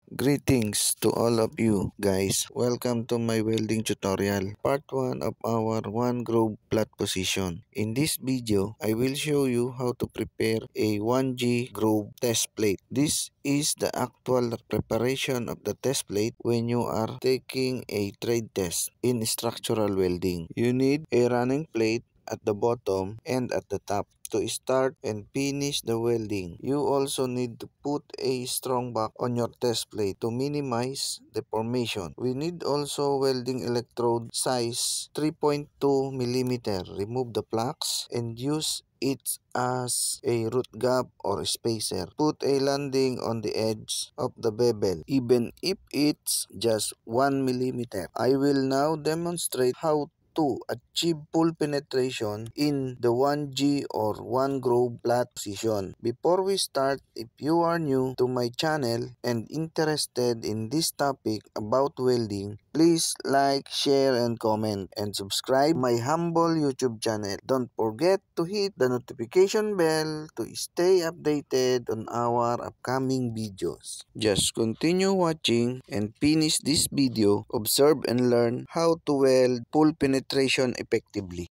Greetings to all of you guys. Welcome to my welding tutorial, part 1 of our 1 groove flat position. In this video, I will show you how to prepare a 1G groove test plate. This is the actual preparation of the test plate when you are taking a trade test in structural welding. You need a running plate at the bottom and at the top to start and finish the welding. You also need to put a strong back on your test plate to minimize deformation. We need also welding electrode size 3.2 millimeter. Remove the plugs and use it as a root gap or spacer. Put a landing on the edge of the bevel, even if it's just 1 millimeter. I will now demonstrate how to achieve full penetration in the 1G or 1 groove flat position. Before we start, if you are new to my channel and interested in this topic about welding, please like, share, and comment, and subscribe my humble YouTube channel. Don't forget to hit the notification bell to stay updated on our upcoming videos. Just continue watching and finish this video. Observe and learn how to weld full penetration effectively.